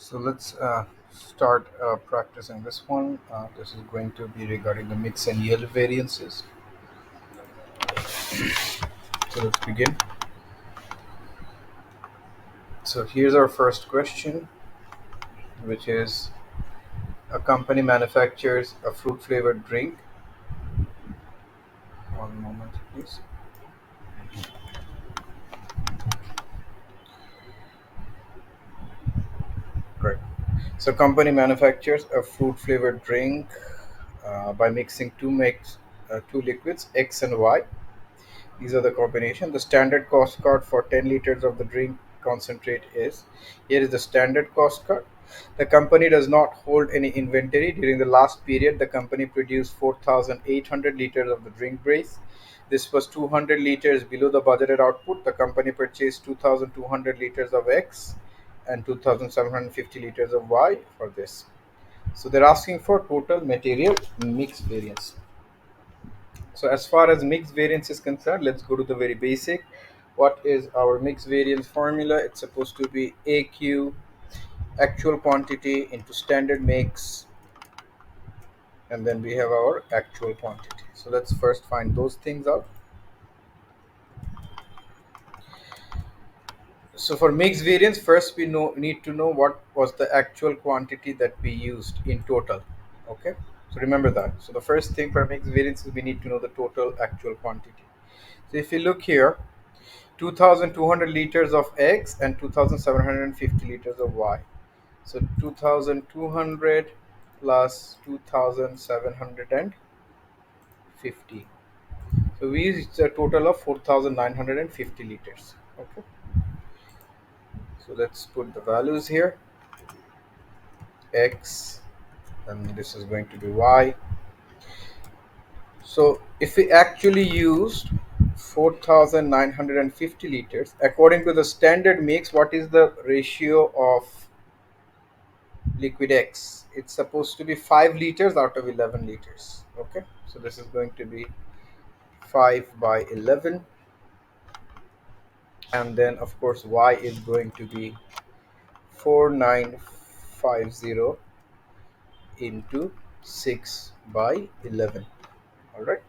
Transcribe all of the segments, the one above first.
So let's start practicing this one. This is going to be regarding the mix and yield variances. So let's begin. So here's our first question, which is a company manufactures a fruit flavored drink. One moment, please. Right. So company manufactures a fruit flavored drink by mixing two liquids, X and Y. These are the combination. The standard cost card for 10 liters of the drink concentrate is here is the standard cost card. The company does not hold any inventory. During the last period, the company produced 4,800 liters of the drink base. This was 200 liters below the budgeted output. The company purchased 2,200 liters of X and 2,750 liters of Y for this. So they're asking for total material mix variance. So as far as mix variance is concerned, let's go to the very basic. What is our mix variance formula? It's supposed to be AQ, actual quantity, into standard mix, and then we have our actual quantity. So let's first find those things out. So for mix variance, first we need to know what was the actual quantity that we used in total. Okay, so remember that. So the first thing for mix variance is we need to know the total actual quantity. So if you look here, 2,200 liters of X and 2,750 liters of Y. So 2,200 plus 2,750. So we reach a total of 4,950 liters. Okay. So let's put the values here. X and this is going to be Y. So if we actually used 4,950 liters, according to the standard mix, what is the ratio of liquid X? It's supposed to be 5 liters out of 11 liters. Okay, so this is going to be 5 by 11, and then of course Y is going to be 4950 into 6 by 11. All right,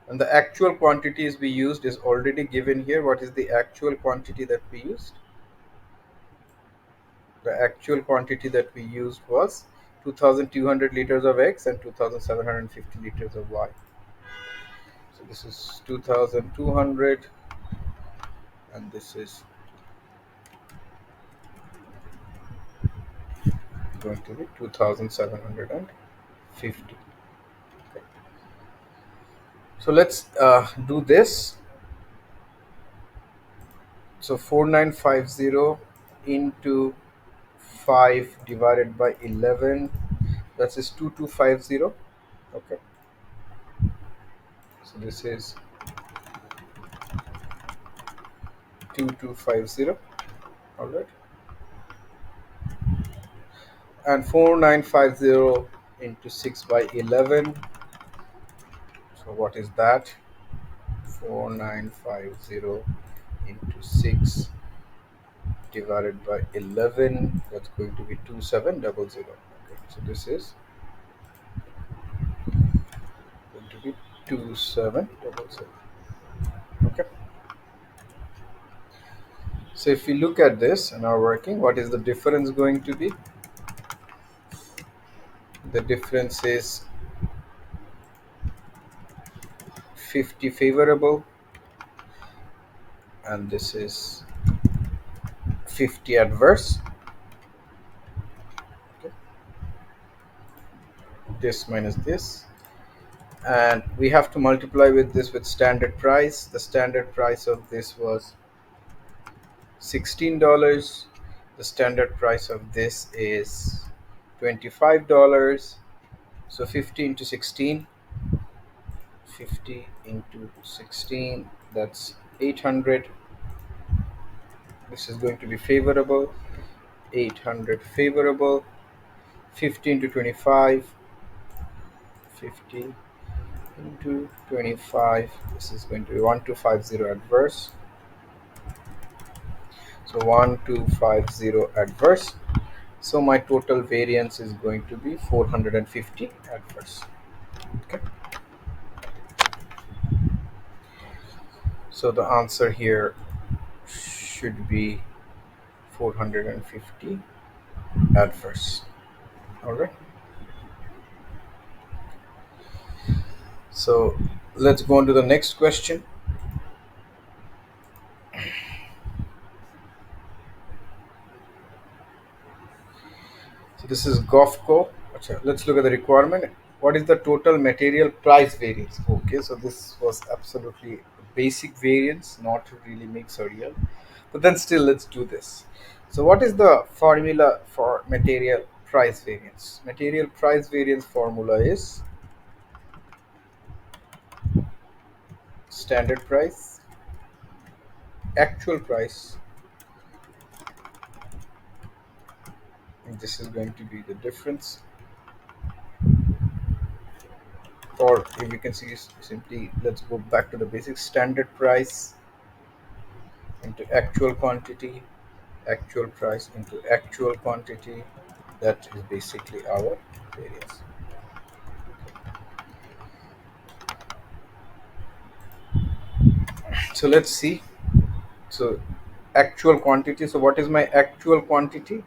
and the actual quantities we used is already given here. What is the actual quantity that we used? The actual quantity that we used was 2,200 liters of X and 2,750 liters of Y. So this is 2,200 and this is going to be 2,750. Okay. So let's do this. So 4950 into 5 divided by 11, that is 2250. Okay, so this is 2250. All right, and 4950 into 6 by 11. So what is that? 4950 into 6 divided by 11, that's going to be 2700. Okay, so this is going to be 2700. Okay, so if we look at this and are working, what is the difference going to be? The difference is 50 favorable and this is 50 adverse. Okay, this minus this, and we have to multiply with this with standard price. The standard price of this was $16. The standard price of this is $25. So 50 into 16, 50 into 16, that's 800. This is going to be favorable, 800 favorable. 50 into 25, 50 into 25, this is going to be 1250 adverse. So 1250 adverse. So my total variance is going to be 450 adverse. Okay. So the answer here should be 450 adverse. All right. So let's go on to the next question. So this is GovCo. Acha, let's look at the requirement. What is the total material price variance? Okay, so this was absolutely basic variance, not really mix or real. But then still, let's do this. So what is the formula for material price variance? Material price variance formula is standard price, actual price, and this is going to be the difference. Or if you can see simply, let's go back to the basic standard price into actual quantity, actual price into actual quantity. That is basically our variance. So let's see. So actual quantity. So what is my actual quantity?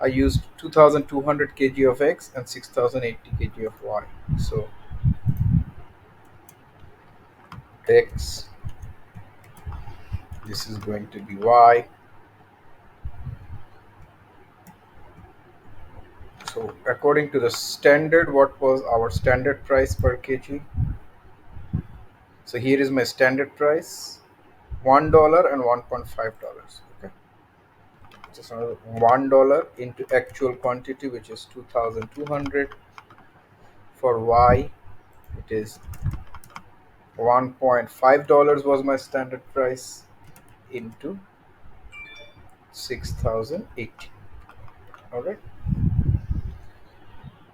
I used 2200 kg of X and 6080 kg of Y. So X, this is going to be Y. So according to the standard, what was our standard price per kg? So here is my standard price, $1 and $1.5. Okay, just another $1 into actual quantity, which is 2200. For Y, it is $1.5 was my standard price into 6080. All right.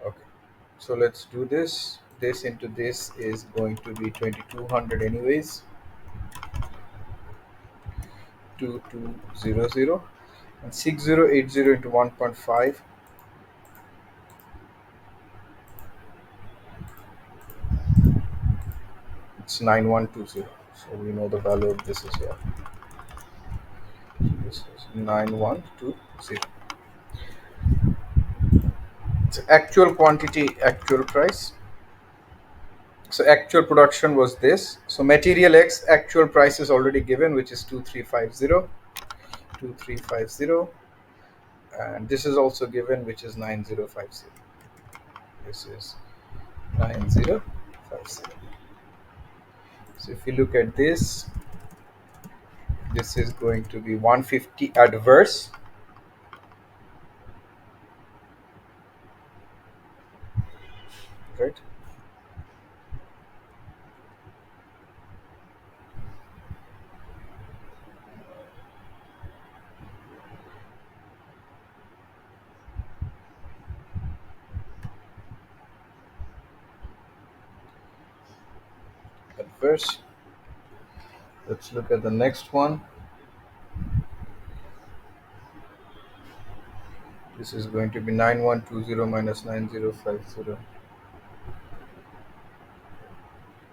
Okay. So let's do this. This into this is going to be 2200 anyways. 2200 and 6080 into 1.5. It's 9120. So we know the value of this is here. So this is 9120. So actual quantity, actual price. So actual production was this. So material X actual price is already given, which is 2350. 2350. And this is also given, which is 9050. This is 9050. So if you look at this is going to be 150 adverse, right? Adverse. Let's look at the next one. This is going to be 9120 minus 9050.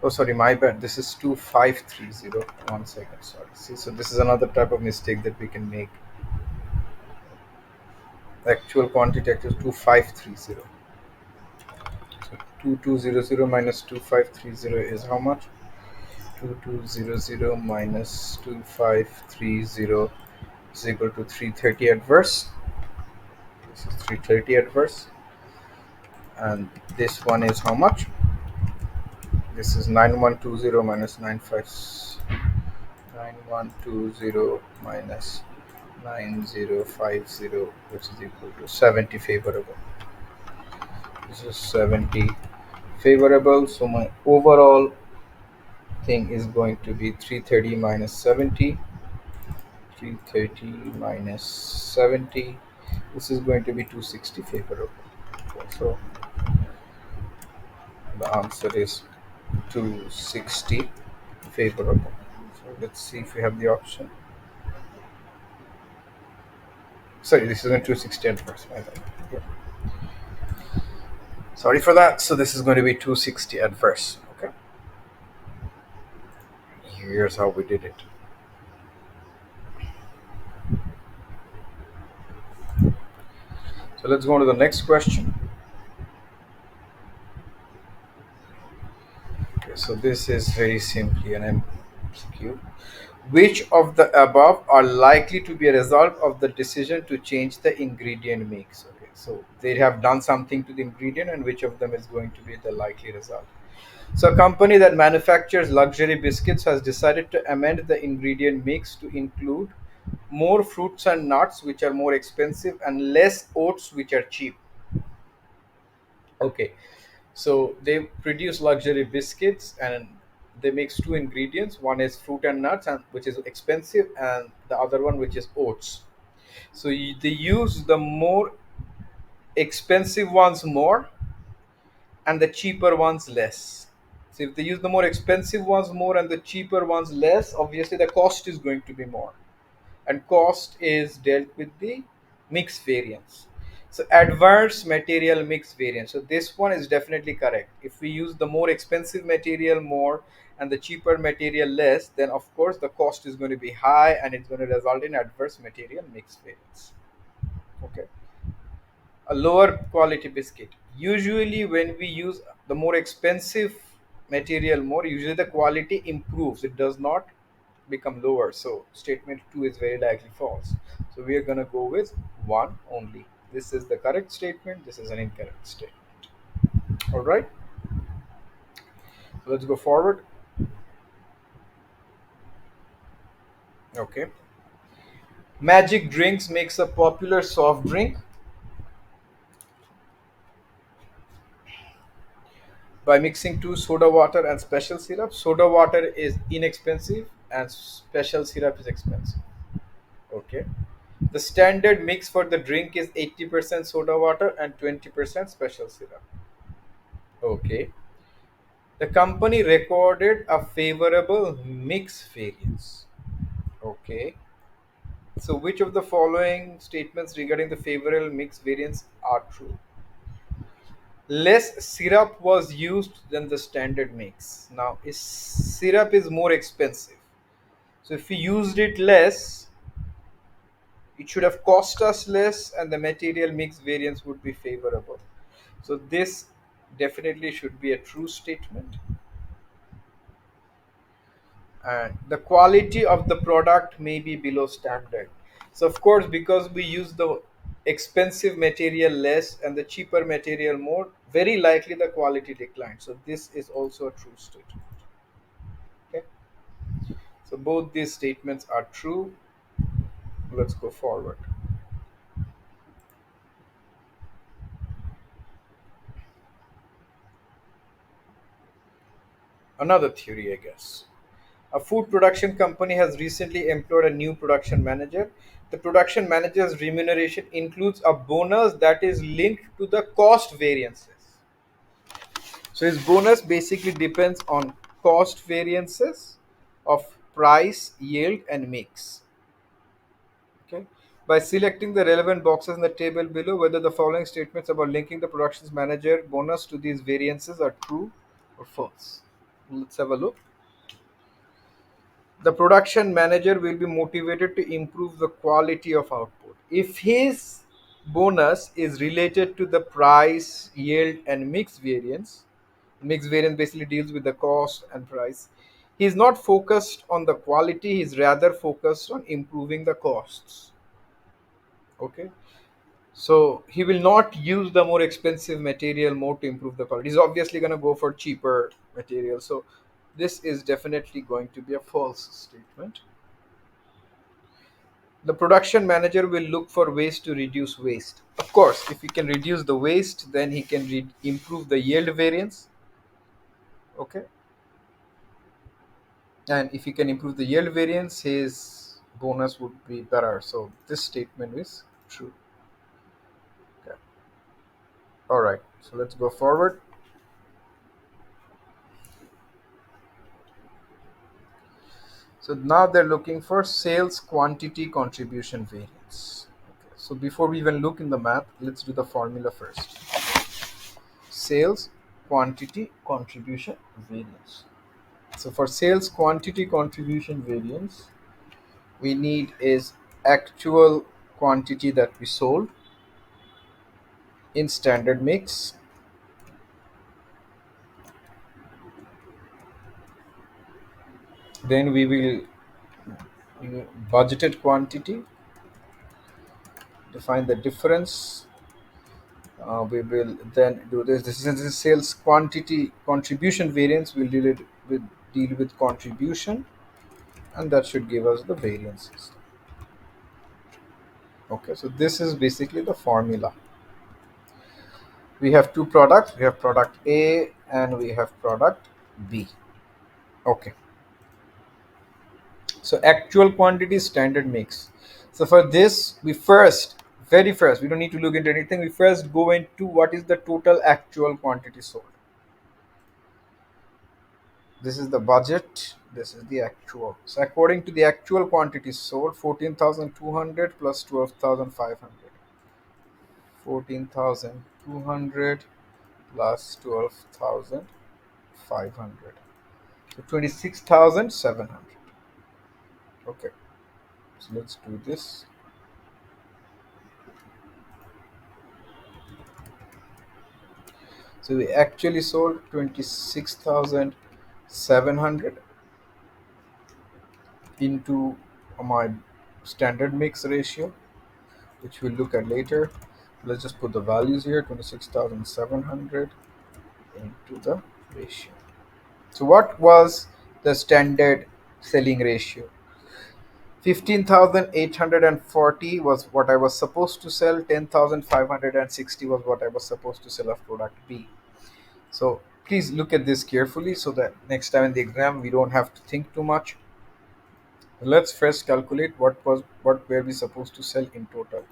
Oh, sorry, my bad. This is 2530. One second, sorry. See, so this is another type of mistake that we can make. Actual quantity actually 2530. So 2200 minus 2530 is how much? 2200 minus 2530 is equal to 330 adverse. This is 330 adverse. And this one is how much? This is 9120 minus 9120 minus 9050, which is equal to 70 favorable. This is 70 favorable. So my overall thing is going to be 330 minus 70. 330 minus 70. This is going to be 260 favorable. So the answer is 260 favorable. So let's see if we have the option. Sorry, this is going to 260 adverse. My bad. Yeah. Sorry for that. So this is going to be 260 adverse. Okay. Here's how we did it. So let's go on to the next question. Okay, so this is very simply an MCQ. Which of the above are likely to be a result of the decision to change the ingredient mix? Okay, so they have done something to the ingredient, and which of them is going to be the likely result? So, a company that manufactures luxury biscuits has decided to amend the ingredient mix to include more fruits and nuts, which are more expensive, and less oats, which are cheap. Okay, so they produce luxury biscuits and they mix two ingredients. One is fruit and nuts, and which is expensive, and the other one which is oats. So they use the more expensive ones more and the cheaper ones less. So if they use the more expensive ones more and the cheaper ones less, obviously the cost is going to be more. And cost is dealt with the mix variance. So adverse material mix variance. So this one is definitely correct. If we use the more expensive material more and the cheaper material less, then of course the cost is going to be high and it's going to result in adverse material mix variance. Okay. A lower quality biscuit. Usually when we use the more expensive material more, usually the quality improves. It does not become lower. So statement 2 is very likely false. So we are going to go with 1 only. This is the correct statement. This is an incorrect statement. All right. So let's go forward. Okay. Magic Drinks makes a popular soft drink by mixing two soda water and special syrup. Soda water is inexpensive and special syrup is expensive. Okay. The standard mix for the drink is 80% soda water and 20% special syrup. Okay. The company recorded a favorable mix variance. Okay. So, which of the following statements regarding the favorable mix variance are true? Less syrup was used than the standard mix. Now, is syrup is more expensive. So, if we used it less, it should have cost us less, and the material mix variance would be favorable. So, this definitely should be a true statement. And the quality of the product may be below standard. So of course, because we use the expensive material less and the cheaper material more, very likely the quality declines. So this is also a true statement. Okay, so both these statements are true. Let's go forward. Another theory, I guess. A food production company has recently employed a new production manager. The production manager's remuneration includes a bonus that is linked to the cost variances. So his bonus basically depends on cost variances of price, yield, and mix. Okay. By selecting the relevant boxes in the table below, whether the following statements about linking the productions manager bonus to these variances are true or false. Let's have a look. The production manager will be motivated to improve the quality of output. If his bonus is related to the price, yield, and mix variance basically deals with the cost and price. He's not focused on the quality, he's rather focused on improving the costs. Okay. So he will not use the more expensive material more to improve the quality. He's obviously going to go for cheaper material. So this is definitely going to be a false statement. The production manager will look for ways to reduce waste. Of course, if he can reduce the waste, then he can improve the yield variance. Okay, and if he can improve the yield variance, his bonus would be better. So this statement is true. Okay. All right, so let's go forward. So now they're looking for sales quantity contribution variance. Okay. So before we even look in the math, let's do the formula first. Sales quantity contribution variance. So for sales quantity contribution variance, we need is actual quantity that we sold in standard mix, then we will budgeted quantity, define the difference. We will then do this. This is the sales quantity contribution variance. We'll deal with contribution, and that should give us the variances. Okay, so this is basically the formula. We have two products. We have product A and we have product B. Okay, so actual quantity standard mix. So for this, we first, very first, we don't need to look into anything. We first go into what is the total actual quantity sold. This is the budget. This is the actual. So according to the actual quantity sold, 14,200 plus 12,500. 14,200 plus 12,500. So 26,700. Okay, so let's do this. So we actually sold 26,700 into my standard mix ratio, which we'll look at later. Let's just put the values here, 26,700 into the ratio. So what was the standard selling ratio? 15,840 was what I was supposed to sell, 10,560 was what I was supposed to sell of product B. So please look at this carefully so that next time in the exam we don't have to think too much. Let's first calculate what were we supposed to sell in total.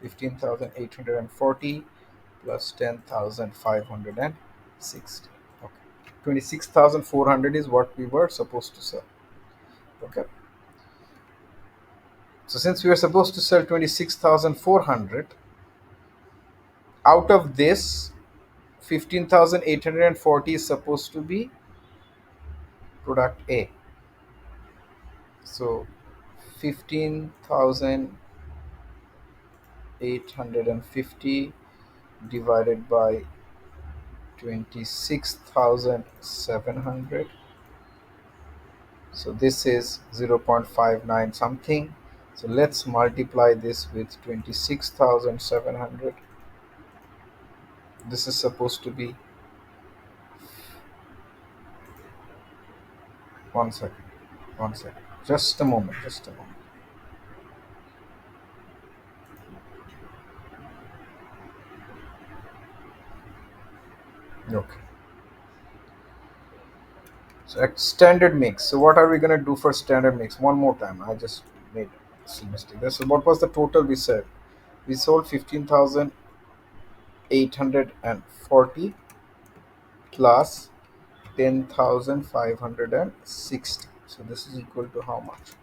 15,840 plus 10,560. Okay. 26,400 is what we were supposed to sell. Okay. So since we were supposed to sell 26,400, out of this 15,840 is supposed to be product A. So 15,850 divided by 26,700. So this is 0.59 something. So let's multiply this with 26,700. This is supposed to be, one second, just a moment. Okay. So at standard mix. So what are we gonna do for standard mix? One more time. I just made a silly mistake. So what was the total we said? We sold 15,840 plus 10,560. So this is equal to how much?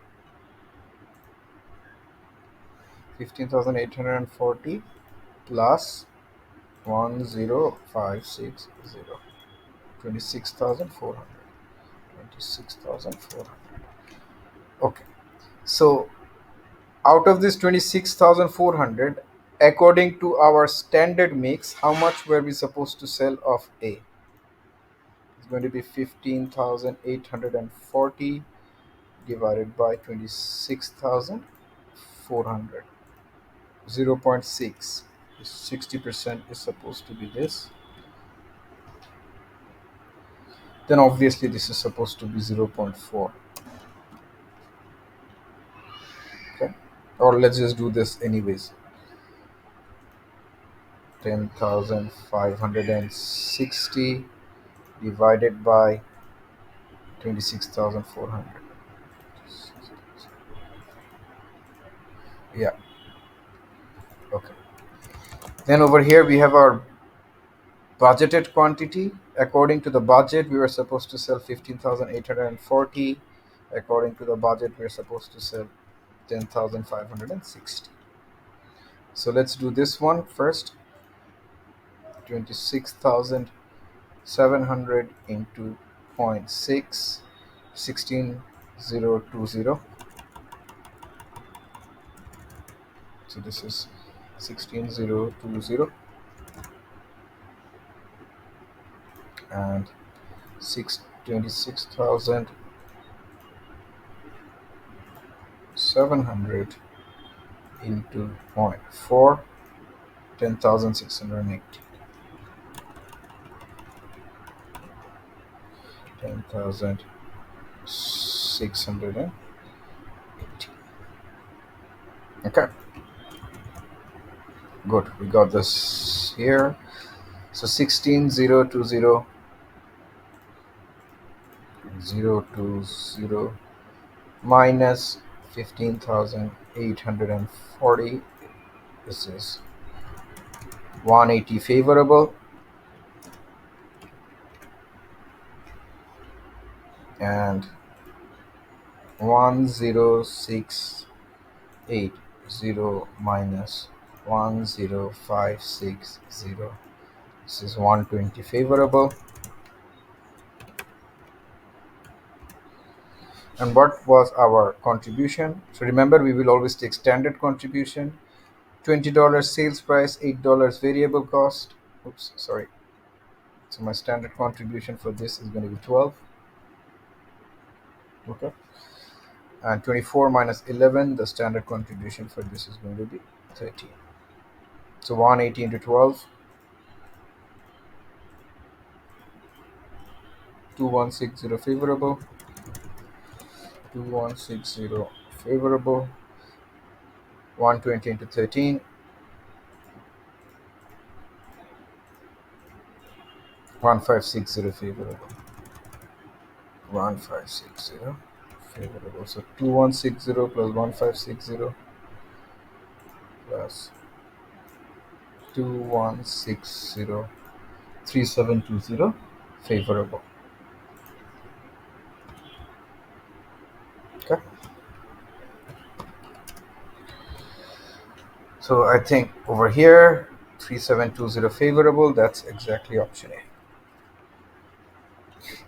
15,840 plus 10,560. 26,400. 26,400. Okay. So out of this 26,400, according to our standard mix, how much were we supposed to sell of A? It's going to be 15,840 divided by 26,400. 0.6. 60% is supposed to be this. Then obviously this is supposed to be 0.4. Okay. Or let's just do this anyways. 10,560 divided by 26,400. Yeah. Okay. Then over here we have our budgeted quantity. According to the budget, we were supposed to sell 15,840. According to the budget, we are supposed to sell 10,560. So let's do this one first. 26,700 into point 0.6, 16,020. So this is 16,020 and 26,700 into point 0.4, 10,680. 10,680. Okay, good. We got this here. So 16,020, 020 minus 15,840. This is 180 favorable and 10680 minus 10560. This is 120 favorable. And what was our contribution? So remember, we will always take standard contribution. $20 sales price, $8 variable cost. Oops, sorry. So my standard contribution for this is going to be 12. Okay. And 24 minus 11, the standard contribution for this is going to be 13. So 180 into 12, 2160 favorable, 2160 favorable, 120 into 13, 1560 favorable, 1560 favorable. So 2160 plus 1560 plus 2160, 3720 favorable. Okay. So I think over here, 3720 favorable, that's exactly option A.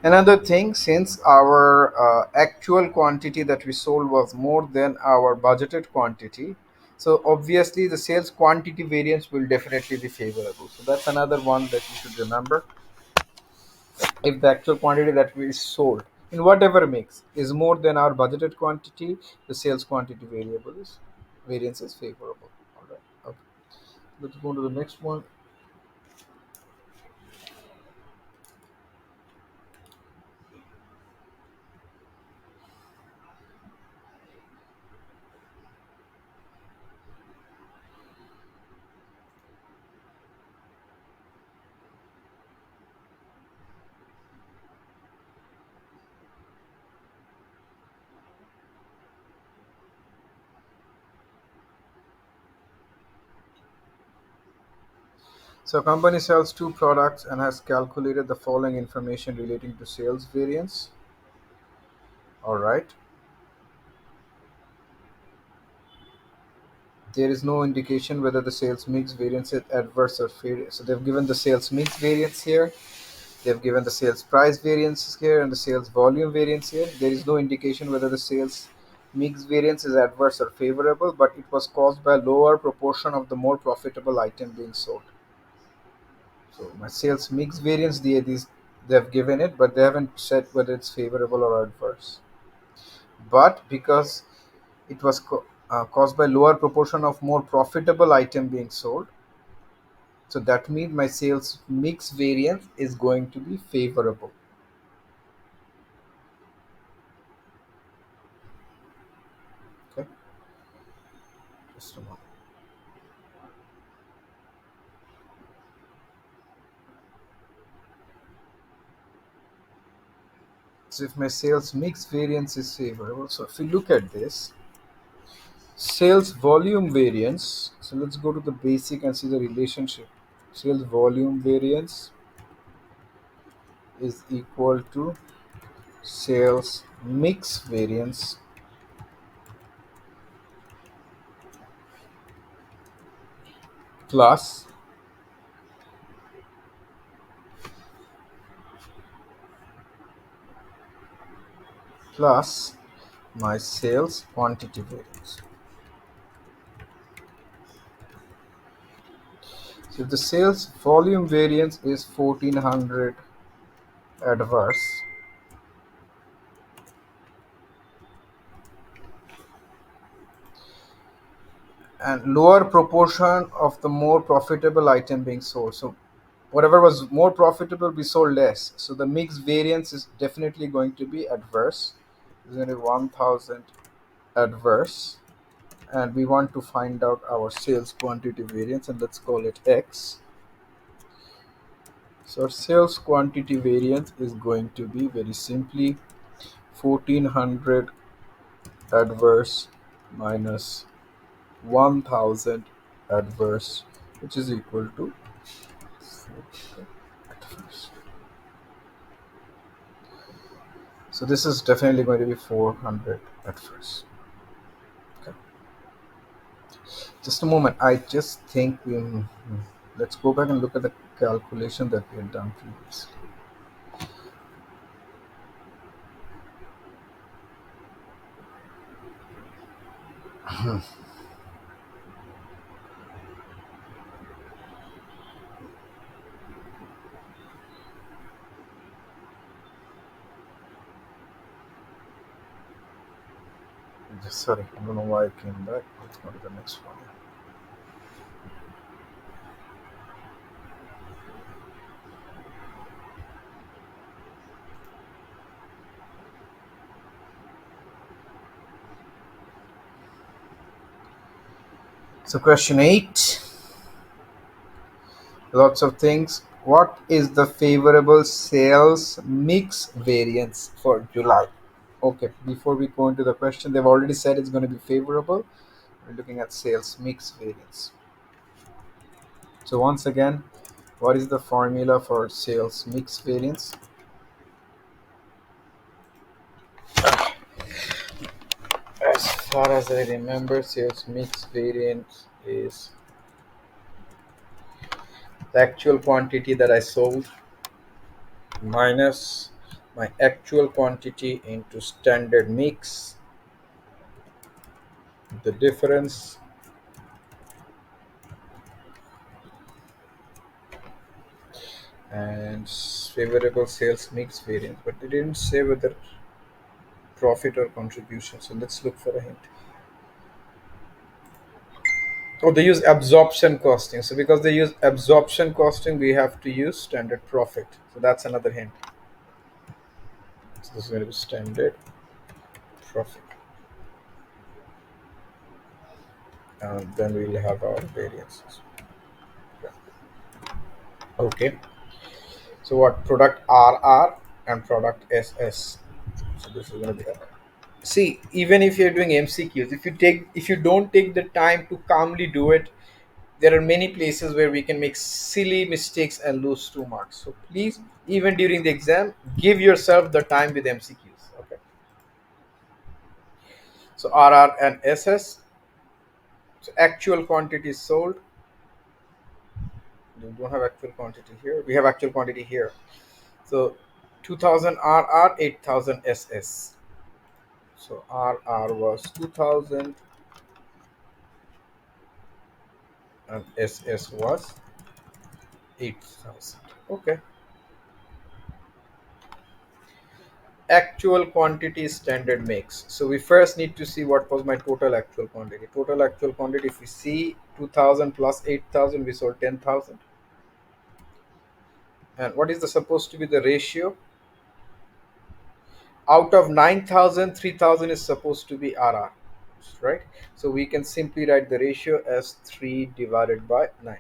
Another thing, since our actual quantity that we sold was more than our budgeted quantity, so obviously the sales quantity variance will definitely be favorable. So that's another one that you should remember. If the actual quantity that we sold in whatever mix is more than our budgeted quantity, the sales quantity variance is favorable. All right. Okay. Let's go to the next one. So a company sells two products and has calculated the following information relating to sales variance. All right. There is no indication whether the sales mix variance is adverse or favorable. So they've given the sales mix variance here. They've given the sales price variance here and the sales volume variance here. There is no indication whether the sales mix variance is adverse or favorable, but it was caused by a lower proportion of the more profitable item being sold. So my sales mix variance, they've given it, but they haven't said whether it's favorable or adverse. But because it was caused by lower proportion of more profitable item being sold, so that means my sales mix variance is going to be favorable. Okay, just a moment. So if my sales mix variance is favorable, so if we look at this sales volume variance, so let's go to the basic and see the relationship. Sales volume variance is equal to sales mix variance. 。 . 。 . 。 . 。 . . . . . . . . . . . . . . . . . . . . . . . . . . . . . . . . . . . . . 。 。 . . 。 . . . . . . 。 . . plus plus my sales quantity variance. So if the sales volume variance is 1400 adverse, and lower proportion of the more profitable item being sold. So whatever was more profitable, we sold less. So the mix variance is definitely going to be adverse. It's going to be 1000 adverse. And we want to find out our sales quantity variance, and let's call it X. So our sales quantity variance is going to be very simply 1400 adverse minus 1000 adverse, which is equal to 400 adverse. So this is definitely going to be 400 adverse. Okay. Just a moment. I just think let's go back and look at the calculation that we had done previously. Sorry, I don't know why I came back. Let's go to the next one. So question 8, lots of things. What is the favorable sales mix variance for July? Okay, before we go into the question, they've already said it's going to be favorable. We're looking at sales mix variance. So once again, what is the formula for sales mix variance? As far as I remember, sales mix variance is the actual quantity that I sold minus my actual quantity into standard mix, the difference, and favorable sales mix variance. But they didn't say whether profit or contribution. So let's look for a hint. Oh, they use absorption costing. So because they use absorption costing, we have to use standard profit. So that's another hint. So this is going to be standard profit. And then we'll have our variances. Okay. So what product RR and product SS. So this is going to be see, even if you're doing MCQs, if you don't take the time to calmly do it, there are many places where we can make silly mistakes and lose 2 marks. So please, even during the exam, give yourself the time with MCQs. Okay. So RR and SS. So actual quantity sold. We don't have actual quantity here. We have actual quantity here. So 2000 RR, 8000 SS. So RR was 2000 and SS was 8000. Okay. Actual quantity standard mix. So we first need to see what was my total actual quantity. Total actual quantity, if we see 2000 plus 8000, we sold 10,000. And what is the supposed to be the ratio? Out of 9,000, 3,000 is supposed to be RR, right? So we can simply write the ratio as 3 divided by 9.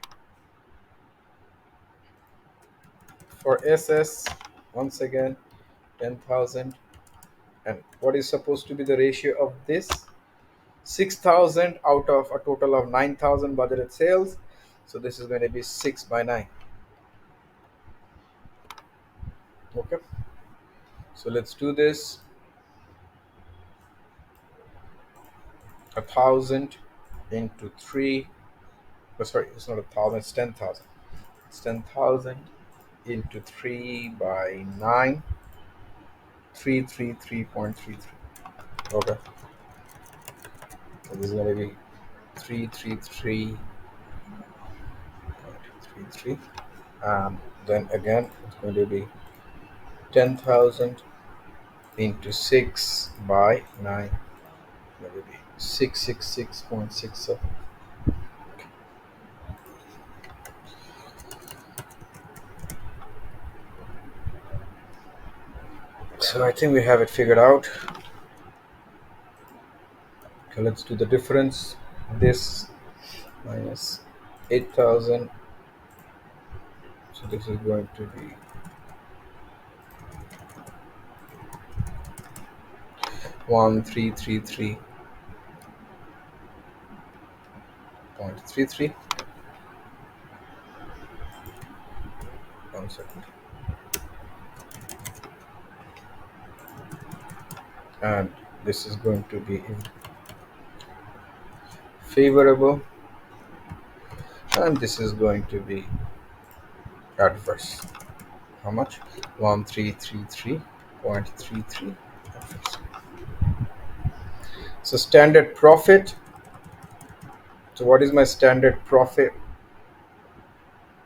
For SS, once again, 10,000. And what is supposed to be the ratio of this? 6,000 out of a total of 9,000 budgeted sales. So this is going to be 6 by 9. Okay. So let's do this. 1,000 into 3 Oh, sorry, it's not 1,000. It's 10,000. It's 10,000 into 3 by 9. 333.33. Okay. So this is going to be 333.33. And then again, it's going to be 10,000 into 6 by 9. That will be 666.67. So I think we have it figured out. Okay, let's do the difference. This minus 8,000. So this is going to be 1333.33. 1 second. And this is going to be favorable, and this is going to be adverse. How much? 1333.33 adverse. So standard profit. So what is my standard profit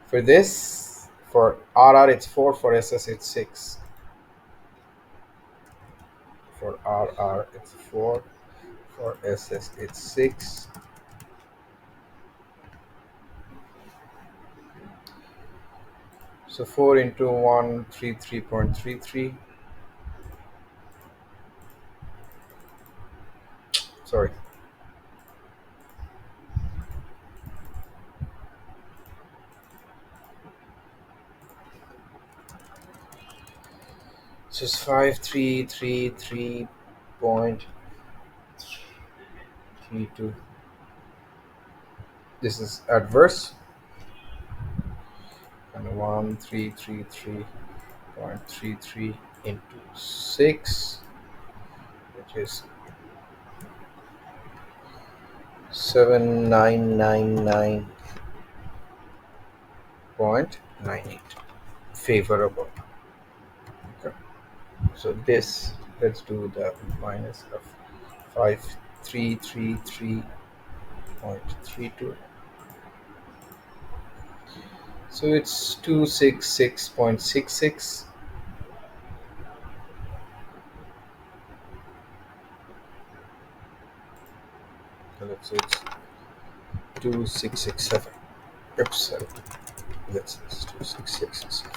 for this? For RR it's 4, for SS it's 6. For RR it's 4, for SS it's 6. So 4 into 133.33. Sorry. So it's 5333.32. This is adverse. And 1333.33 into 6, which is 7999.98. Favorable. Okay. So this, let's do the minus of 5333.32. So it's 266.66. So let's say it's 2667. Oops, sorry. That's 2667.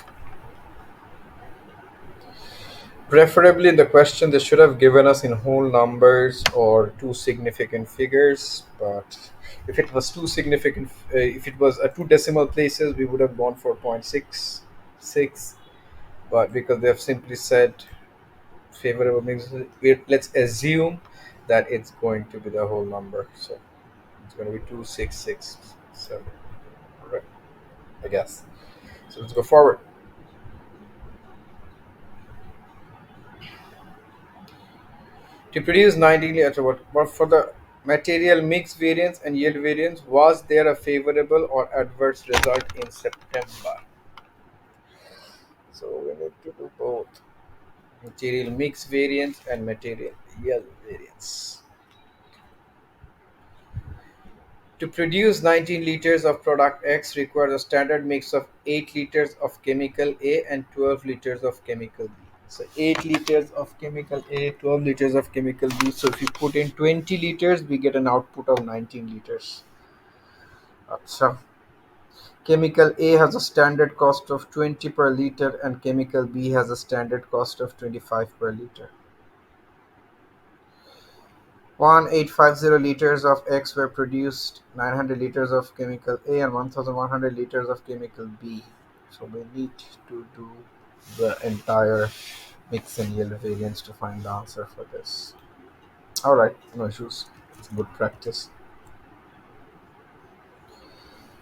Preferably in the question they should have given us in whole numbers or two significant figures, but if it was two significant, if it was two decimal places, we would have gone for 0.66. But because they have simply said favorable means, let's assume that it's going to be the whole number. So it's going to be 2667, right? I guess. So let's go forward. To produce 19 but for the material mix variance and yield variance, was there a favorable or adverse result in September? So we need to do both material mix variance and material yield variance. To produce 19 liters of product X requires a standard mix of 8 liters of chemical A and 12 liters of chemical B. So 8 liters of chemical A, 12 liters of chemical B. So if you put in 20 liters, we get an output of 19 liters. So chemical A has a standard cost of 20 per liter and chemical B has a standard cost of 25 per liter. 1850 liters of X were produced, 900 liters of chemical A and 1100 liters of chemical B. So we need to do the entire mix and yield variance to find the answer for this. Alright, no issues. It's good practice.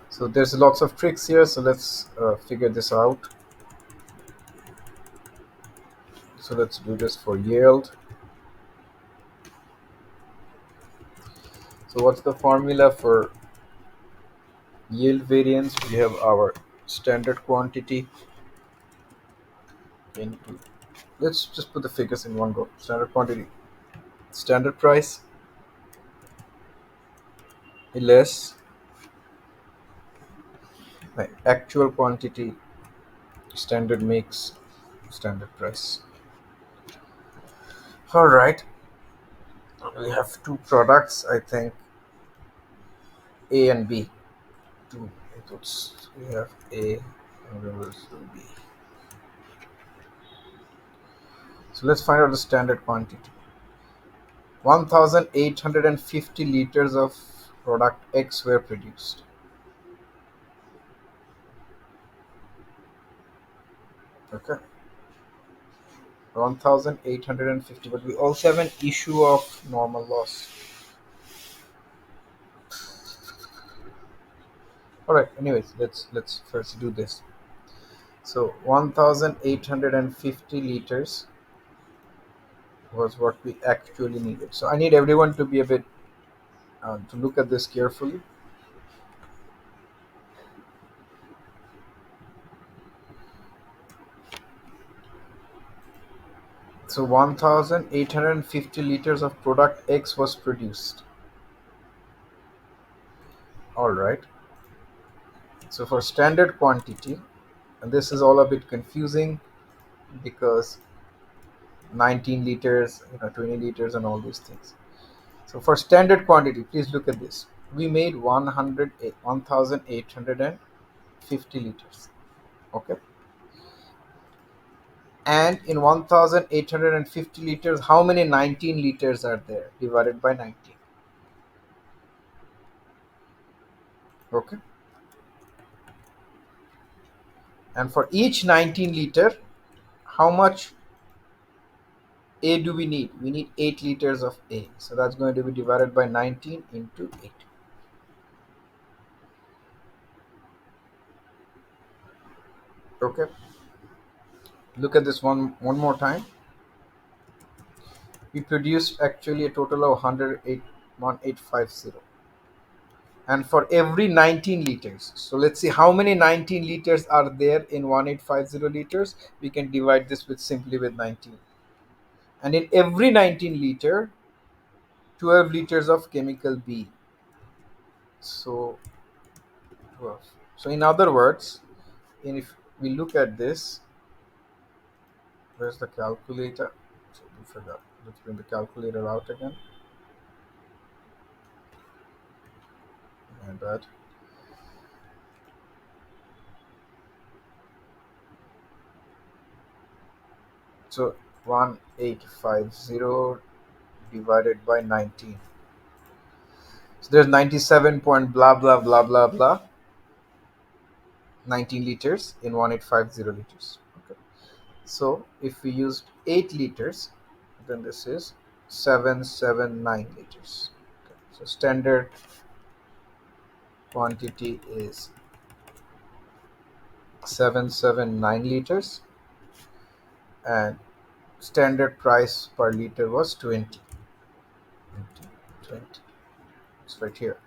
So there's lots of tricks here, so let's figure this out. So let's do this for yield. So what's the formula for Yield variance, we have our standard quantity into, let's just put the figures in one go. Standard quantity, standard price, less my actual quantity, standard mix, standard price. All right, we have two products, I think, A and B. Two inputs. We have A and we will do B. So let's find out the standard quantity. 1850 liters of product X were produced. Okay, 1850, but we also have an issue of normal loss. All right, anyways, let's first do this. So 1850 liters was what we actually needed. So I need everyone to be a bit to look at this carefully. So 1850 liters of product X was produced. All right. So for standard quantity, and this is all a bit confusing because 19 liters, 20 liters, and all these things. So for standard quantity, please look at this. We made 1850 liters. Okay. And in 1850 liters, how many 19 liters are there divided by 19? Okay. And for each 19 liter, how much A do we need? We need 8 liters of A. So that's going to be divided by 19 into 8. Okay. Look at this one more time. We produced actually a total of 1850. And for every 19 liters, so let's see how many 19 liters are there in 1850 liters. We can divide this with simply with 19. And in every 19 liter, 12 liters of chemical B. So 12. So in other words, if we look at this, where's the calculator? So we forgot. Let's bring the calculator out again. And that. So 1850 divided by 19. So there's 97 point blah blah blah blah blah 19 liters in 1850 liters. Okay. So if we used 8 liters, then this is 779 liters. Okay. So standard quantity is 779 liters, and standard price per liter was 20. 20. It's right here.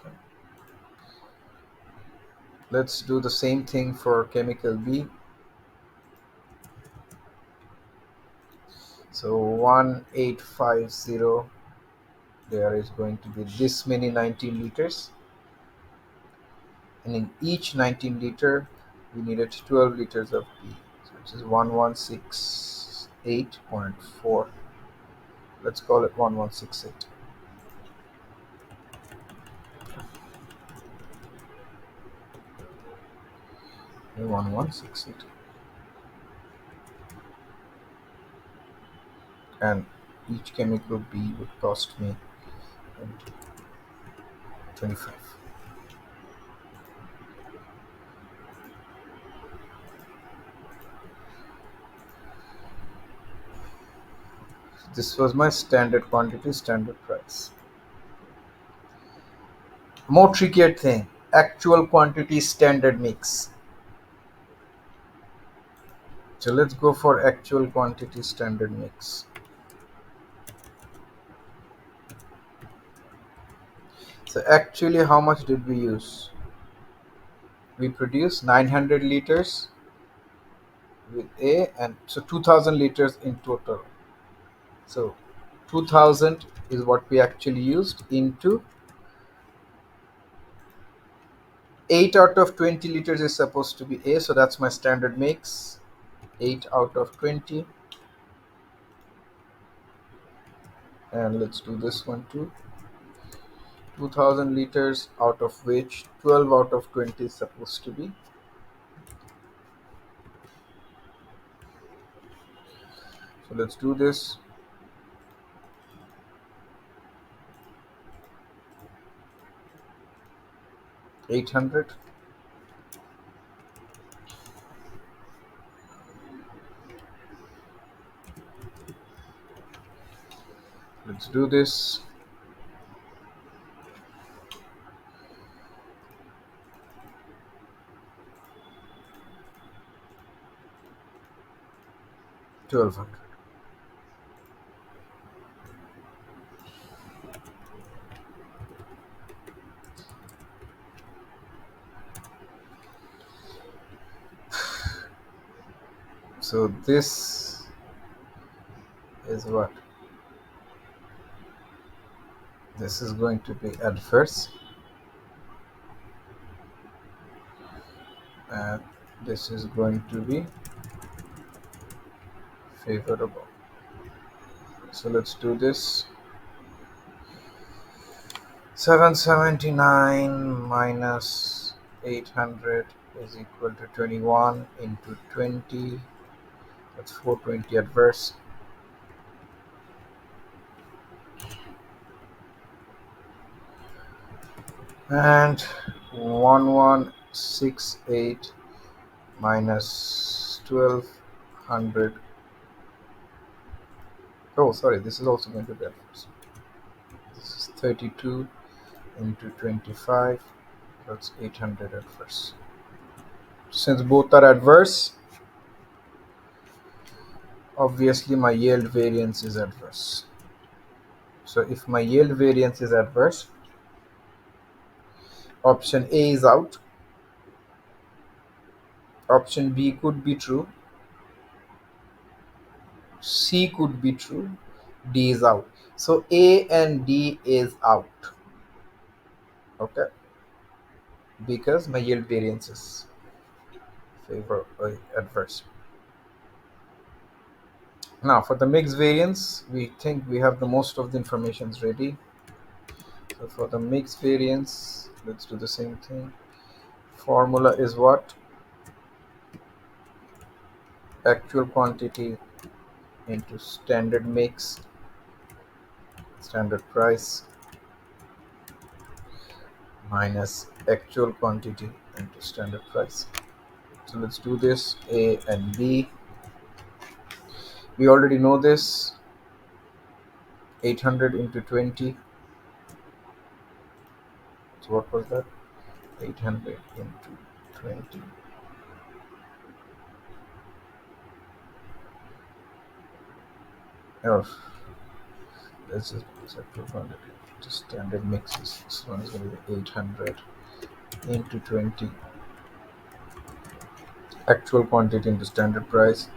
Okay. Let's do the same thing for chemical B. So 1850, there is going to be this many 19 liters, and in each 19 liter we needed 12 liters of B, so which is 1168.4. Let's call it 1168. 1168. And each chemical B would cost me 25. This was my standard quantity, standard price. More trickier thing, actual quantity, standard mix. So let's go for actual quantity, standard mix. So actually, how much did we use? We produced 900 liters with A, and so 2000 liters in total. So 2000 is what we actually used into 8 out of 20 liters is supposed to be A, so that's my standard mix. 8 out of 20, and let's do this one too. 2000 liters, out of which 12 out of 20 is supposed to be. So let's do this. 800. Let's do this. 1200. So this is what? This is going to be adverse, and this is going to be favorable. So let's do this. 779 minus 800 is equal to 21 into 20. That's 420 adverse. And 1168 minus 1200. Oh, sorry, this is also going to be adverse. This is 32 into 25. That's 800 adverse. Since both are adverse, obviously my yield variance is adverse. So if my yield variance is adverse, option A is out, option B could be true, C could be true, D is out. So A and D is out. Okay, because my yield variance is adverse. Now for the mixed variance, we think we have the most of the informations ready. So for the mixed variance, let's do the same thing. Formula is what? Actual quantity into standard mix, standard price, minus actual quantity into standard price. So let's do this. A and B. We already know this. 800 into 20. So what was that? 800 into 20. Oh, this is actual quantity. The standard mix is, this one is going to be 800 into 20. Actual quantity into standard price.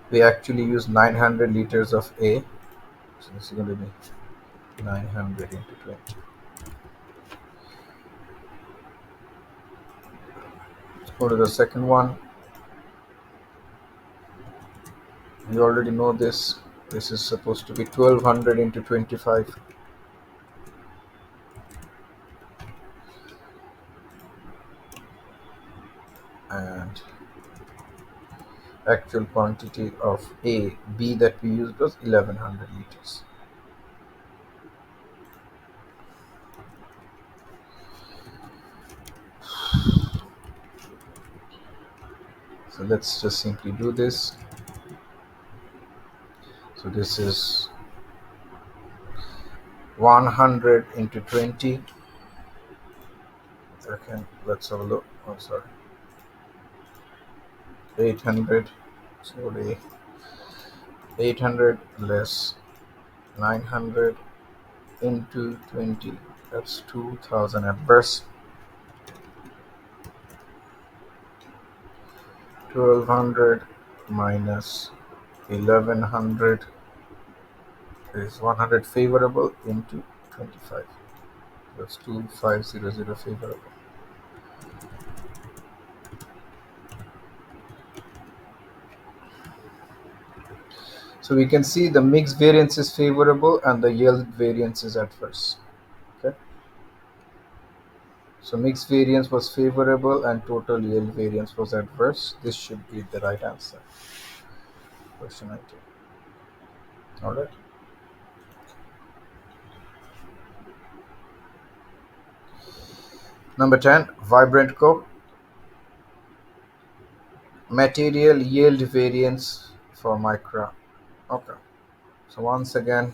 We actually use 900 liters of A. So this is going to be 900 into 20. Let's go to the second one. We already know this. This is supposed to be 1200 into 25. And actual quantity of B that we used was 1100 liters. So let's just simply do this. So this is 100 into 20. Okay, let's have a look. Oh, sorry. 800. So the 800 less 900 into 20. That's 2000 adverse. 1200 minus 1100 is 100 favorable into 25. That's 2500 favorable. So we can see the mix variance is favorable and the yield variance is adverse. Okay. So mix variance was favorable and total yield variance was adverse. This should be the right answer. Question 19. All right. Number 10, Vibrant Co. Material yield variance for Micra. Okay. So once again,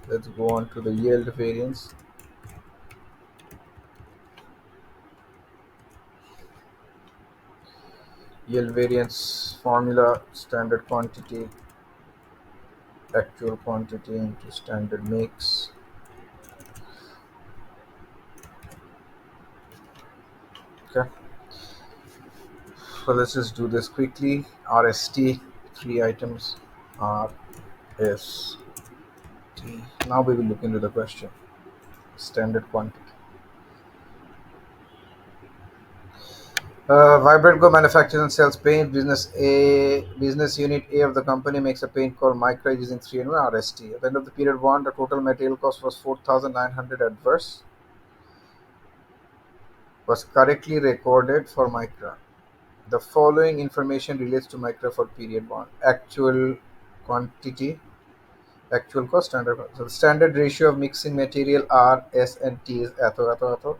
let's go on to the yield variance. Yield variance formula: standard quantity, actual quantity into standard mix. Okay. So let's just do this quickly. RST, three items. RST. Now we will look into the question. Standard quantity. Vibrantco manufactures and sells paint. Business unit A of the company makes a paint called Micra using 3 and 1 RST. At the end of the period 1, the total material cost was 4,900 adverse. Was correctly recorded for Micra. The following information relates to Micra for period 1. Actual quantity, actual cost, standard cost. So the standard ratio of mixing material R, S and T is atho.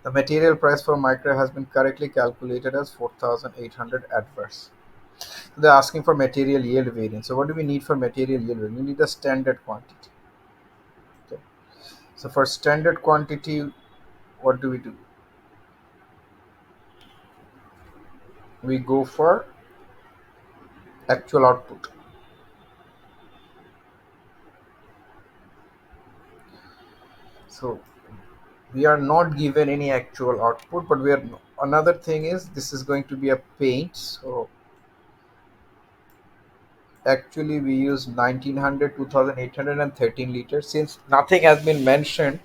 The material price for Micra has been correctly calculated as 4,800 adverse. They're asking for material yield variance. So what do we need for material yield variance? We need the standard quantity. Okay. So for standard quantity, what do? We go for actual output. So we are not given any actual output, but we are, another thing is this is going to be a paint. So actually we use 1900, 2800 and 13 liters. Since nothing has been mentioned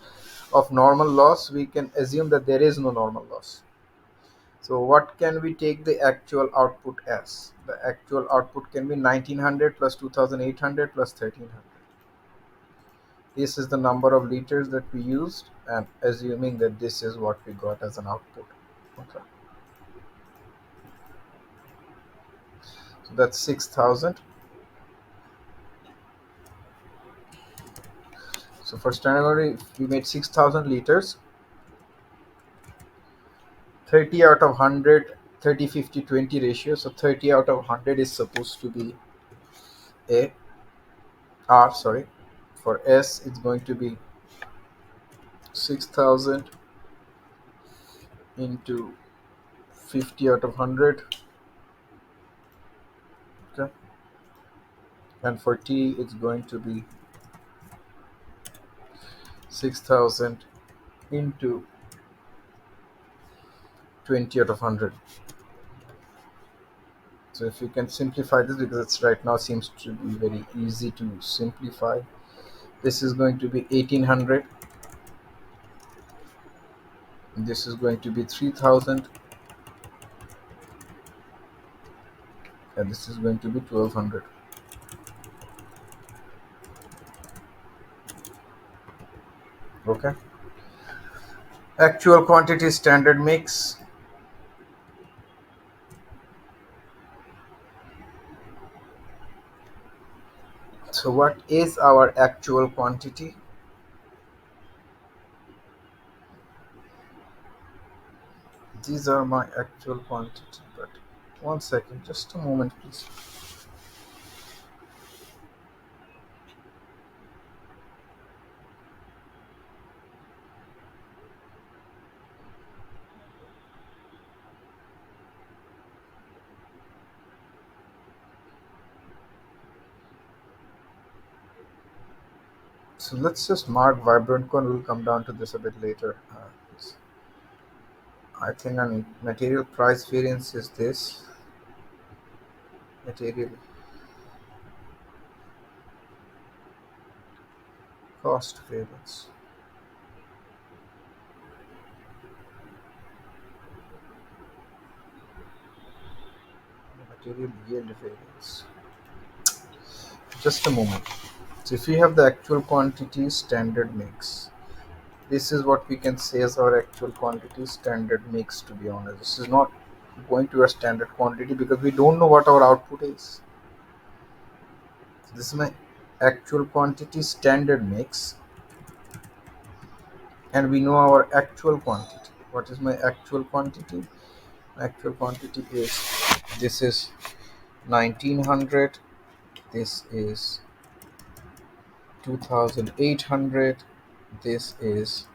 of normal loss, we can assume that there is no normal loss. So what can we take the actual output as? The actual output can be 1900 plus 2800 plus 1300. This is the number of liters that we used, and assuming that this is what we got as an output. Okay. So that's 6000. So for standard, we made 6000 liters. 30 out of 100, 30, 50, 20 ratio. So 30 out of 100 is supposed to be A, R, sorry. For S, it's going to be 6000 into 50 out of 100. Okay. And for T, it's going to be 6000 into 20 out of 100. So if you can simplify this, because it's right now seems to be very easy to simplify. This is going to be 1800. This is going to be 3000. And this is going to be 1200. Okay. Actual quantity, standard mix. So what is our actual quantity? These are my actual quantity, but one second, just a moment, please. So let's just mark vibrant cone. We'll come down to this a bit later. I think an material price variance is this material cost variance. Material yield variance. Just a moment. So if we have the actual quantity standard mix, this is what we can say as our actual quantity standard mix. To be honest, this is not going to a standard quantity because we don't know what our output is. So this is my actual quantity standard mix, and we know our actual quantity. What is my actual quantity? Actual quantity is, this is 1900, this is 2800, this is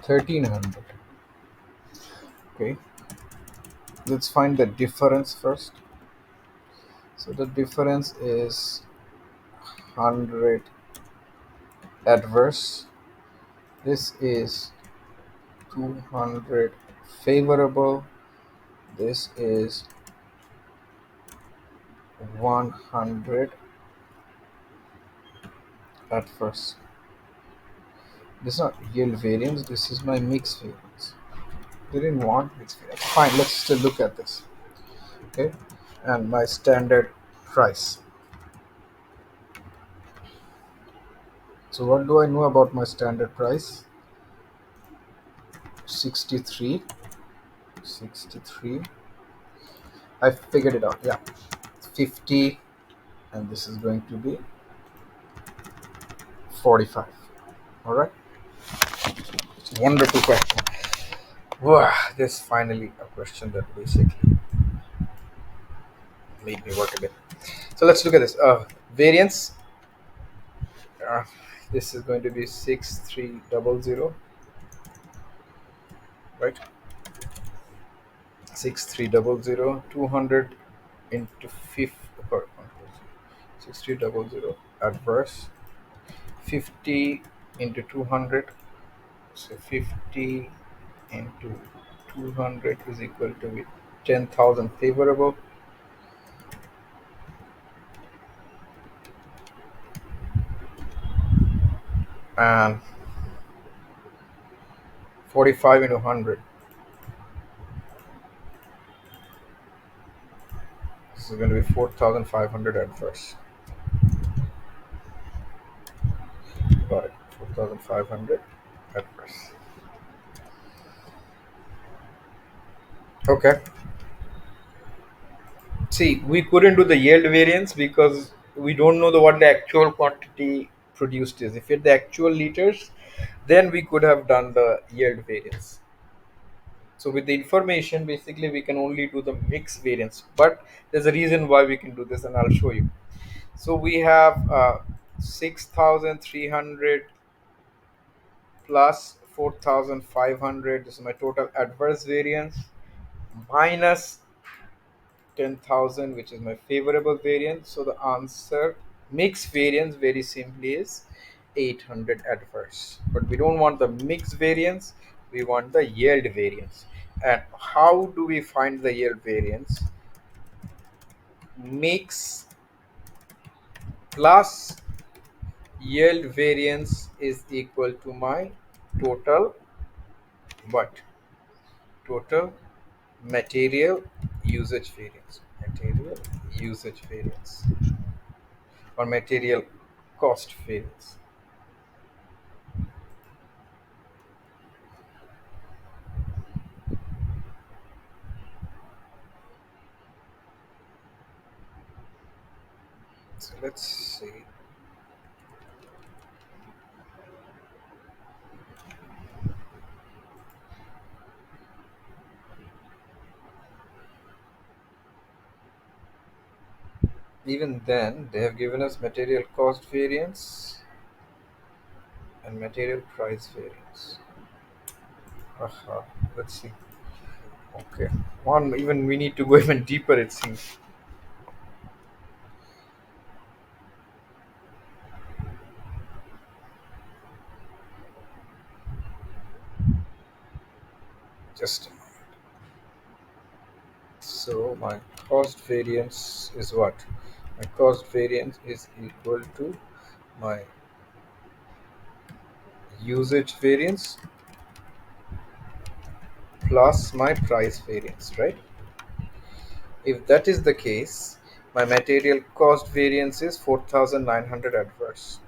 1300. Okay, let's find the difference first. So the difference is 100 adverse, this is 200 favorable, this is 100 adverse. This is not yield variance, this is my mix variance. They didn't want mix variance. Fine, let's still look at this. Okay, and my standard price. So what do I know about my standard price? 63. 63. I figured it out. Yeah, 50, and this is going to be 45. All right. It's a wonderful question. Wow, this is finally a question that basically made me work a bit. So let's look at this. Variance. Uh, this is going to be 6300, right? 6300, 200 into 50, 6300 adverse, 50 into 200, so 50 into 200 is equal to 10,000 favorable, and 45 into 100, this is going to be 4,500 adverse. Got it, 4,500 adverse. Okay. See, we couldn't do the yield variance because we don't know what the actual quantity produced is. If it's the actual liters, then we could have done the yield variance. So with the information, basically we can only do the mix variance. But there's a reason why we can do this, and I'll show you. So we have 6,300 plus 4,500. This is my total adverse variance minus 10,000, which is my favorable variance. So the answer, mix variance, very simply is 800 adverse. But we don't want the mix variance, we want the yield variance. And how do we find the yield variance? Mix plus yield variance is equal to my total, what? Total material usage variance. Material usage variance, or material cost variance. So let's see. Even then, they have given us material cost variance and material price variance. Aha, let's see. Okay, one, even we need to go even deeper, it seems. Just a moment. So my cost variance is what? My cost variance is equal to my usage variance plus my price variance, right? If that is the case, my material cost variance is 4,900 adverse.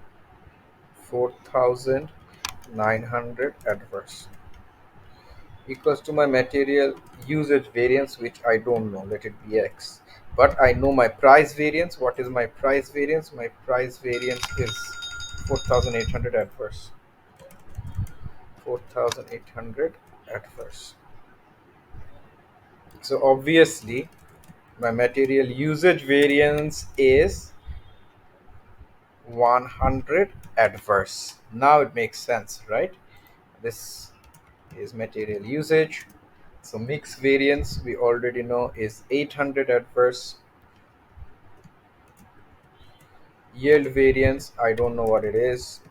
4,900 adverse equals to my material usage variance, which I don't know, let it be X. But I know my price variance. What is my price variance? My price variance is 4,800 adverse. 4,800 adverse. So obviously, my material usage variance is 100 adverse. Now it makes sense, right? This is material usage. So mix variance we already know is 800 adverse. Yield variance I don't know what it is,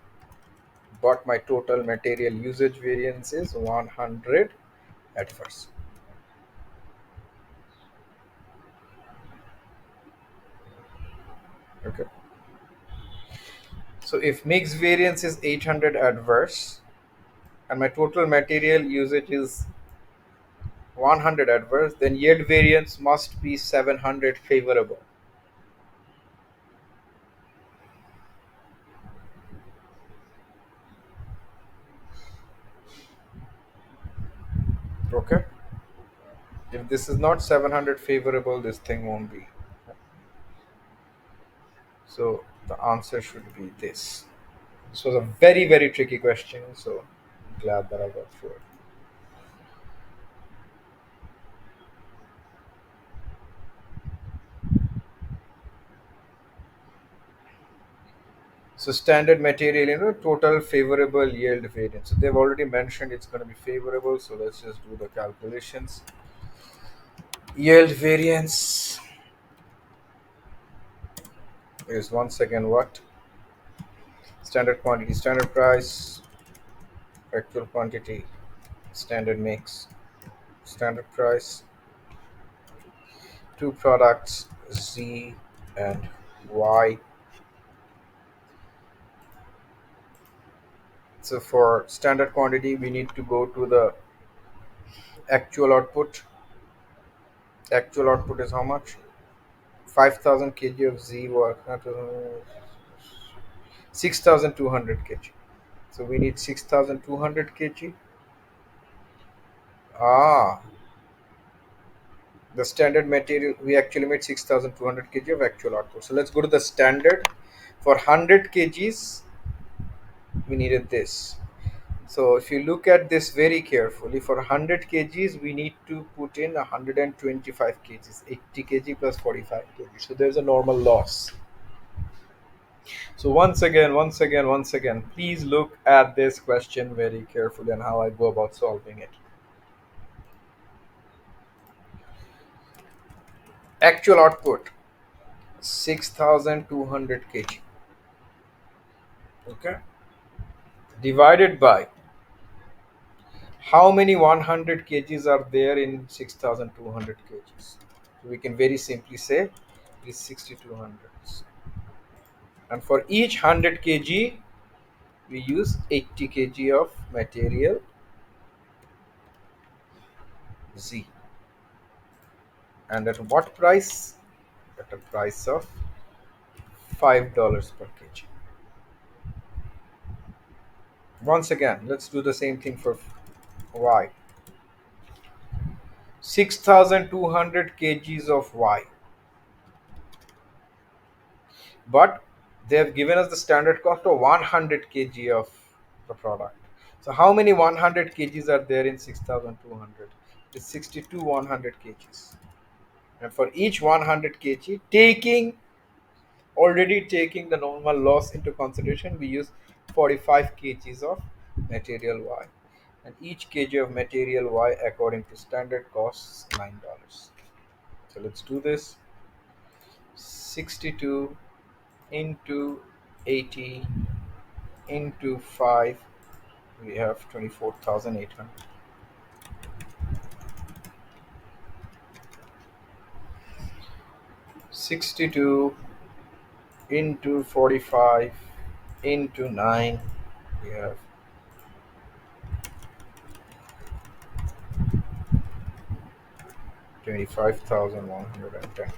but my total material usage variance is 100 adverse. Okay. So if mix variance is 800 adverse and my total material usage is 100 adverse, then yield variance must be 700 favorable. Okay. If this is not 700 favorable, this thing won't be. So the answer should be this. This was a very, very tricky question. So glad that I got through it. So standard material, total favorable yield variance. So they've already mentioned it's going to be favorable. So let's just do the calculations. Yield variance is once again what? Standard quantity, standard price, actual quantity, standard mix, standard price, two products, Z and Y. So for standard quantity, we need to go to the actual output. Actual output is how much? 5,000 kg of Z was 6,200 kg. So we need 6,200 kg. Ah, the standard material, we actually made 6,200 kg of actual output. So let's go to the standard. For 100 kgs, we needed this. So if you look at this very carefully, for 100 kgs, we need to put in 125 kgs, 80 kg plus 45 kg. So there's a normal loss. So once again, please look at this question very carefully and how I go about solving it. Actual output 6,200 kg. Okay. Divided by how many 100 kgs are there in 6,200 kgs. So we can very simply say it is 6,200. And for each 100 kg, we use 80 kg of material Z. And at what price? At a price of $5 per kg. Once again, let's do the same thing for Y. 6,200 kgs of Y. But they have given us the standard cost of 100 kg of the product. So how many 100 kgs are there in 6,200? It's 62 100 kgs. And for each 100 kg, already taking the normal loss into consideration, we use 45 kgs of material Y. And each kg of material Y, according to standard, costs $9. So let's do this. 62 into 80 into 5, we have 24,800. 62 into 45 into 9. We have 25,110.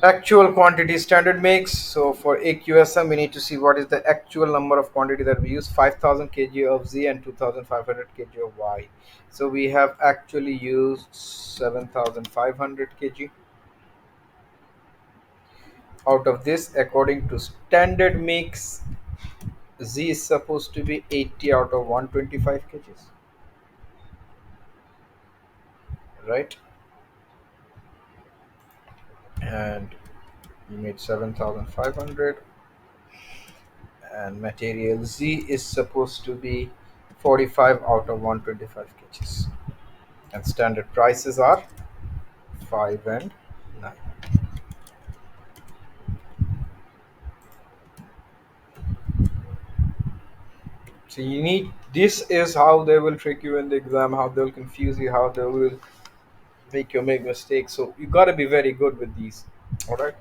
Actual quantity standard mix. So for AQSM, we need to see what is the actual number of quantity that we use: 5,000 kg of Z and 2,500 kg of Y. So we have actually used 7,500 kg. Out of this, according to standard mix, Z is supposed to be 80 out of 125 kgs, right? And we made 7,500, and material Z is supposed to be 45 out of 125 kgs. And standard prices are 5 and 9. So you need, this is how they will trick you in the exam, how they will confuse you, how they will make you make mistakes. So you got to be very good with these. All right.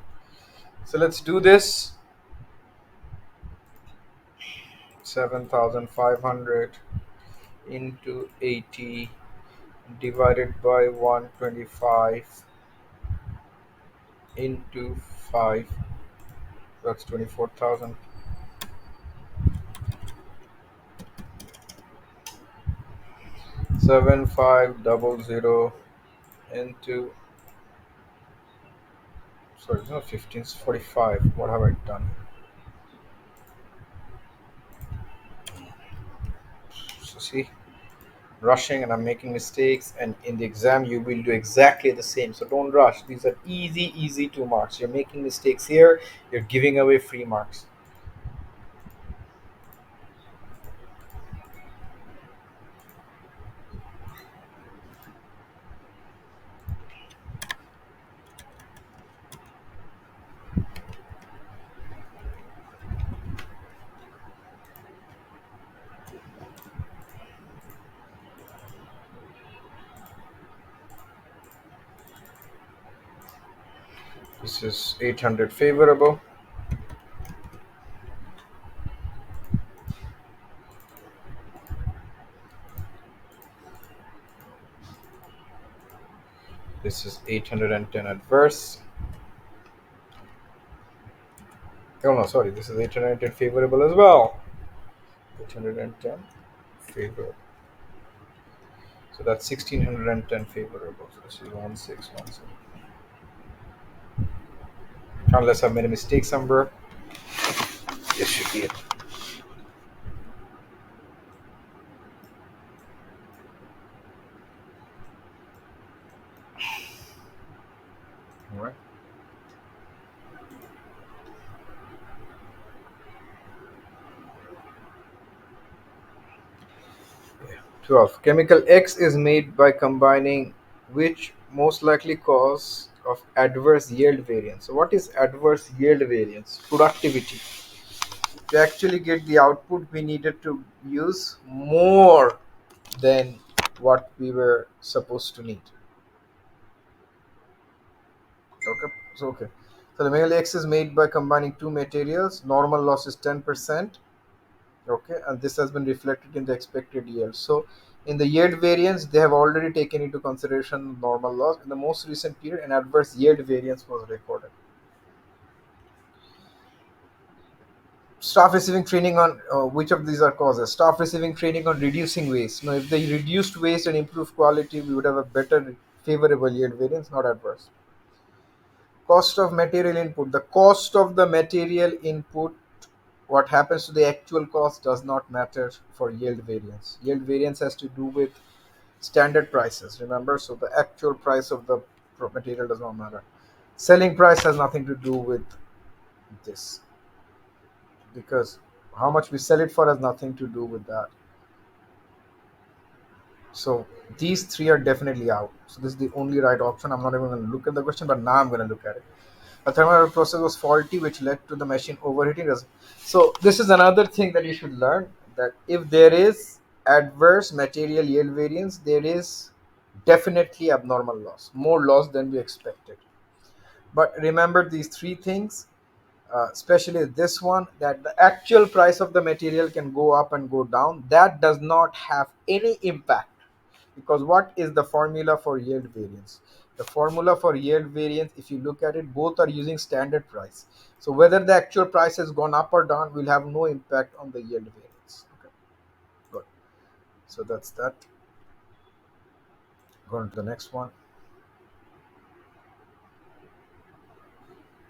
So let's do this. 7,500 into 80 divided by 125 into 5, that's 24,000. 7500 into, sorry, it's not 15, it's 45. What have I done? So see, rushing and I'm making mistakes, and in the exam you will do exactly the same. So don't rush. These are easy 2 marks. You're making mistakes here, you're giving away free marks. This is 800 favorable. This is 810 adverse. Oh no, sorry, this is 810 favorable as well. 810 favorable. So that's 1610 favorable. So this is 1617. Unless I've made a mistake somewhere, this should be it. All right. 12. Chemical X is made by combining which most likely cause of adverse yield variance. So what is adverse yield variance? Productivity. To actually get the output, we needed to use more than what we were supposed to need. Okay. Okay. So the chemical X is made by combining two materials. Normal loss is 10%. Okay, and this has been reflected in the expected yield. So in the yield variance, they have already taken into consideration normal loss. In the most recent period, an adverse yield variance was recorded. Staff receiving training on, which of these are causes? Staff receiving training on reducing waste. Now if they reduced waste and improved quality, we would have a better favorable yield variance, not adverse. Cost of material input. The cost of the material input, what happens to the actual cost, does not matter for yield variance. Yield variance has to do with standard prices, remember? So the actual price of the material does not matter. Selling price has nothing to do with this, because how much we sell it for has nothing to do with that. So these three are definitely out. So this is the only right option. I'm not even going to look at the question, but now I'm going to look at it. A thermal process was faulty, which led to the machine overheating. So this is another thing that you should learn, that if there is adverse material yield variance, there is definitely abnormal loss, more loss than we expected. But remember these three things, especially this one, that the actual price of the material can go up and go down. That does not have any impact, because what is the formula for yield variance? The formula for yield variance, if you look at it, both are using standard price. So whether the actual price has gone up or down will have no impact on the yield variance. Okay, good. So that's that. Going to the next one.